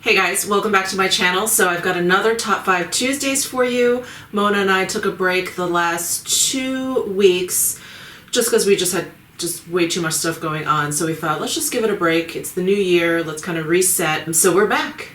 Hey guys, welcome back to my channel. So I've got another Top 5 Tuesdays for you. Mona and I took a break the last 2 weeks just because we just had way too much stuff going on. So we thought, let's just give it a break. It's the new year. Let's kind of reset. And so we're back.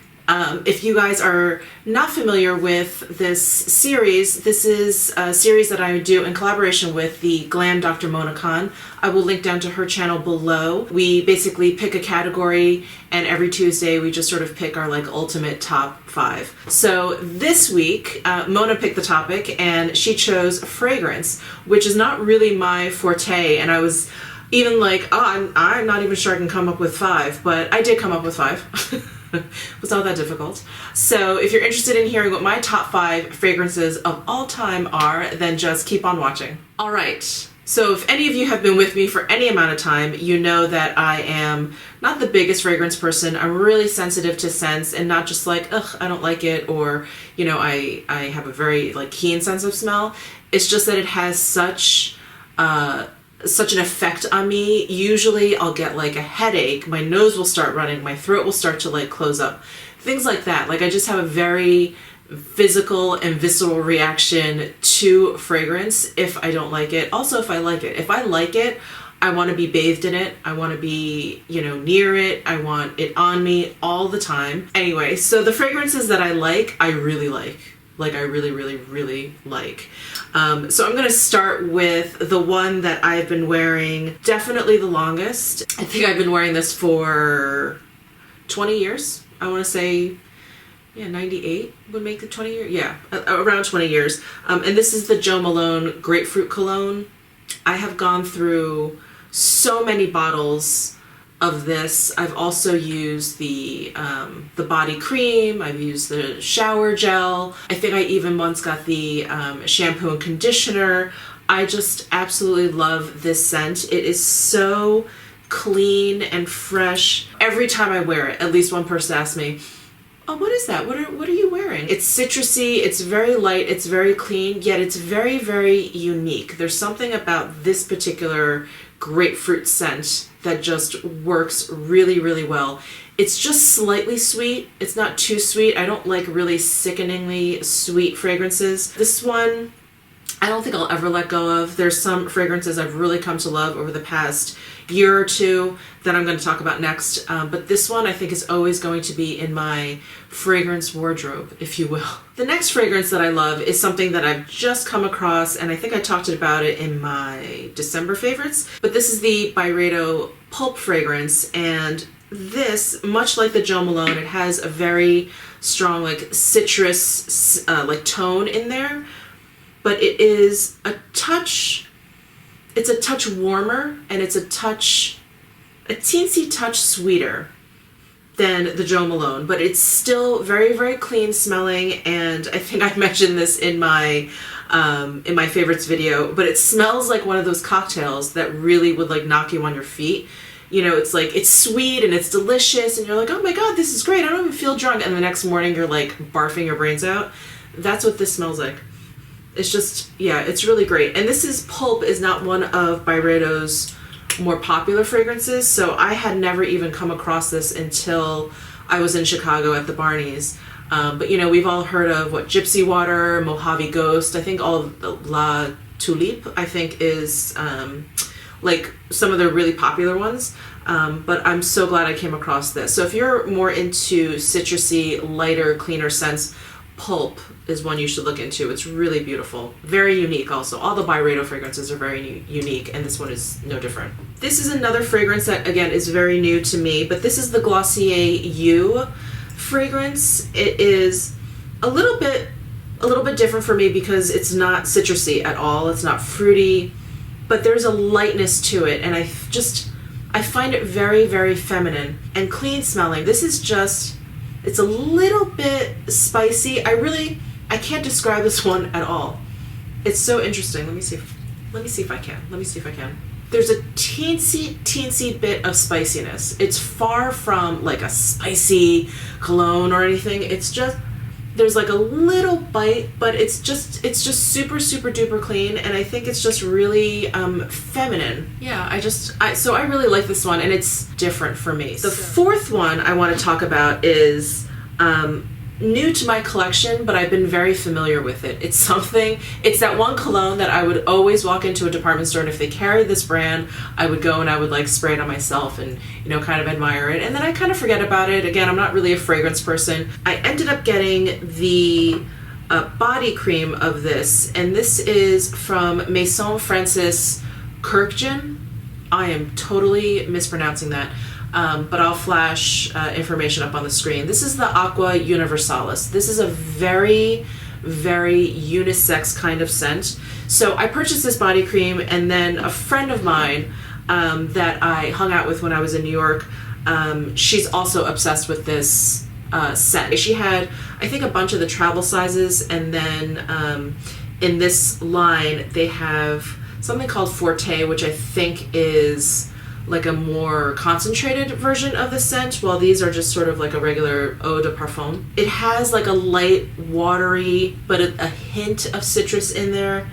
If you guys are not familiar with this series, this is a series that I do in collaboration with the Glam Dr. Mona Khan. I will link down to her channel below. We basically pick a category and every Tuesday we just sort of pick our like ultimate top 5. So this week, Mona picked the topic and she chose fragrance, which is not really my forte, and I was even like, oh, I'm not even sure I can come up with 5, but I did come up with 5. It was not that difficult. So if you're interested in hearing what my top 5 fragrances of all time are, then just keep on watching. All right. So if any of you have been with me for any amount of time, you know that I am not the biggest fragrance person. I'm really sensitive to scents and not just like, ugh, I don't like it, or, you know, I have a very like keen sense of smell. It's just that it has such an effect on me. Usually I'll get like a headache, my nose will start running, my throat will start to like close up, things like that. Like I just have a very physical and visceral reaction to fragrance if I don't like it. Also if I like it. If I like it, I want to be bathed in it. I want to be, you know, near it. I want it on me all the time. Anyway, so the fragrances that I really like. Like I really, really, really like. So I'm going to start with the one that I've been wearing definitely the longest. I think I've been wearing this for 20 years. I want to say, yeah, 98 would make it 20 years. Yeah, around 20 years. And this is the Jo Malone Grapefruit Cologne. I have gone through so many bottles of this. I've also used the body cream. I've used the shower gel. I think I even once got the shampoo and conditioner. I just absolutely love this scent. It is so clean and fresh. Every time I wear it, at least one person asks me, oh, what is that? What are you wearing? It's citrusy, it's very light, it's very clean, yet it's very, very unique. There's something about this particular grapefruit scent that just works really, really well. It's just slightly sweet. It's not too sweet. I don't like really sickeningly sweet fragrances. This one, I don't think I'll ever let go of. There's some fragrances I've really come to love over the past year or two that I'm going to talk about next. But this one I think is always going to be in my fragrance wardrobe, if you will. The next fragrance that I love is something that I've just come across, and I think I talked about it in my December favorites, but this is the Byredo Pulp fragrance, and this, much like the Jo Malone, it has a very strong like citrus like tone in there, but it is a touch, it's a touch warmer, and it's a teensy touch sweeter than the Jo Malone, but it's still very, very clean smelling. And I think I mentioned this in my favorites video, but it smells like one of those cocktails that really would like knock you on your feet. You know, it's like, it's sweet and it's delicious and you're like, oh my god, this is great, I don't even feel drunk, and the next morning you're like barfing your brains out. That's what this smells like. It's just, yeah, it's really great. And this is Pulp is not one of Byredo's more popular fragrances, so I had never even come across this until I was in Chicago at the Barney's. But you know, we've all heard of what Gypsy Water, Mojave Ghost. I think all of the La Tulipe, I think, is like some of the really popular ones. But I'm so glad I came across this. So if you're more into citrusy, lighter, cleaner scents, Pulp is one you should look into. It's really beautiful. Very unique also. All the Byredo fragrances are very unique, and this one is no different. This is another fragrance that, again, is very new to me, but this is the Glossier You fragrance. It is a little bit different for me because it's not citrusy at all. It's not fruity, but there's a lightness to it, and I find it very, very feminine and clean smelling. This is just, it's a little bit spicy. I can't describe this one at all. It's so interesting. Let me see if I can. There's a teensy bit of spiciness. It's far from like a spicy cologne or anything. It's just, there's like a little bite, but it's just super, super duper clean, and I think it's just really feminine. Yeah, so I really like this one, and it's different for me. The fourth one I want to talk about is New to my collection, but I've been very familiar with it. It's that one cologne that I would always walk into a department store, and if they carried this brand, I would go and I would like spray it on myself and, you know, kind of admire it. And then I kind of forget about it. Again, I'm not really a fragrance person. I ended up getting the body cream of this, and this is from Maison Francis KURKDAN. I am totally mispronouncing that. But I'll flash information up on the screen. This is the Aqua Universalis. This is a very, very unisex kind of scent. So I purchased this body cream, and then a friend of mine that I hung out with when I was in New York, she's also obsessed with this scent. She had, I think, a bunch of the travel sizes, and then in this line they have something called Forte, which I think is like a more concentrated version of the scent, while these are just sort of like a regular eau de parfum. It has like a light, watery, but a hint of citrus in there,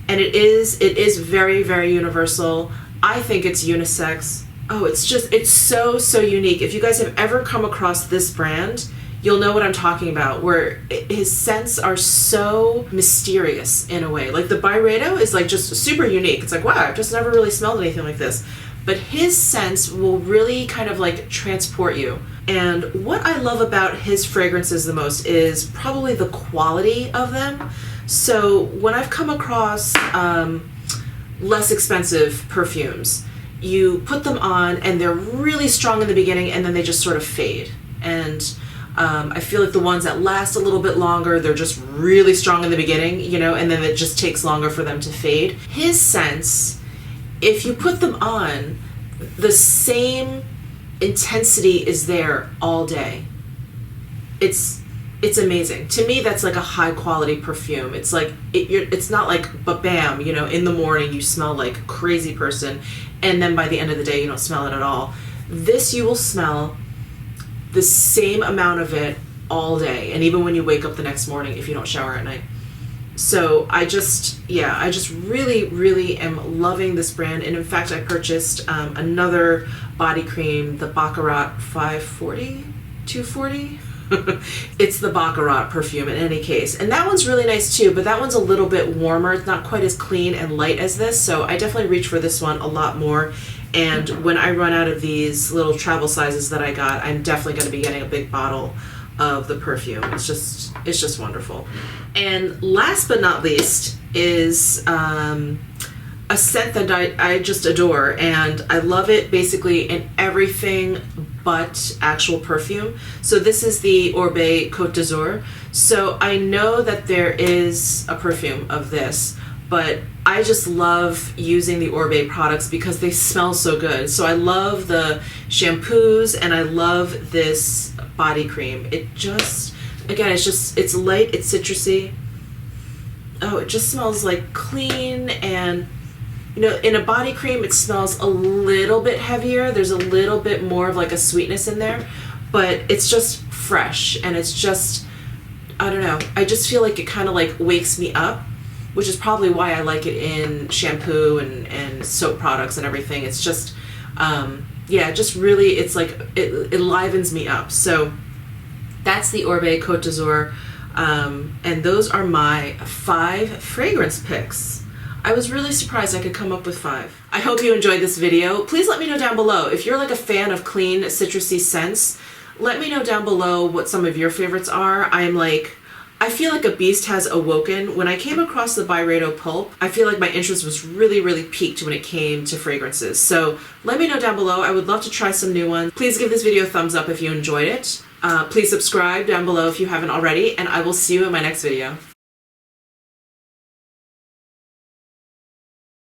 and it is very, very universal. I think it's unisex. Oh, it's so unique. If you guys have ever come across this brand, you'll know what I'm talking about, where his scents are so mysterious in a way. Like the Byredo is like just super unique. It's like, wow, I've just never really smelled anything like this. But his scents will really kind of like transport you. And what I love about his fragrances the most is probably the quality of them. So when I've come across less expensive perfumes, you put them on and they're really strong in the beginning, and then they just sort of fade. And I feel like the ones that last a little bit longer, they're just really strong in the beginning, you know, and then it just takes longer for them to fade. His scents, if you put them on, the same intensity is there all day. It's amazing. To me, that's like a high quality perfume. It's like, it's not like bam, you know, in the morning you smell like a crazy person, and then by the end of the day you don't smell it at all. This, you will smell the same amount of it all day, and even when you wake up the next morning if you don't shower at night. So I just really, really am loving this brand. And in fact, I purchased another body cream, the Baccarat 540, 240. It's the Baccarat perfume in any case. And that one's really nice too, but that one's a little bit warmer. It's not quite as clean and light as this. So I definitely reach for this one a lot more. And when I run out of these little travel sizes that I got, I'm definitely going to be getting a big bottle of the perfume. It's just wonderful. And last but not least is a scent that I just adore, and I love it basically in everything but actual perfume. So this is the ORIBE Côte d'Azur. So I know that there is a perfume of this, but I just love using the ORIBE products because they smell so good. So I love the shampoos, and I love this body cream. It just, again, it's light, it's citrusy. Oh, it just smells like clean, and you know, in a body cream it smells a little bit heavier. There's a little bit more of like a sweetness in there, but it's just fresh, and it's just, I don't know, I just feel like it kind of like wakes me up, which is probably why I like it in shampoo and soap products and everything. It's just, yeah, just really, it's like, it livens me up. So that's the ORIBE Côte d'Azur, and those are my 5 fragrance picks. I was really surprised I could come up with 5. I hope you enjoyed this video. Please let me know down below if you're like a fan of clean, citrusy scents. Let me know down below what some of your favorites are. I feel like a beast has awoken. When I came across the Byredo Pulp, I feel like my interest was really, really piqued when it came to fragrances. So let me know down below. I would love to try some new ones. Please give this video a thumbs up if you enjoyed it. Please subscribe down below if you haven't already, and I will see you in my next video.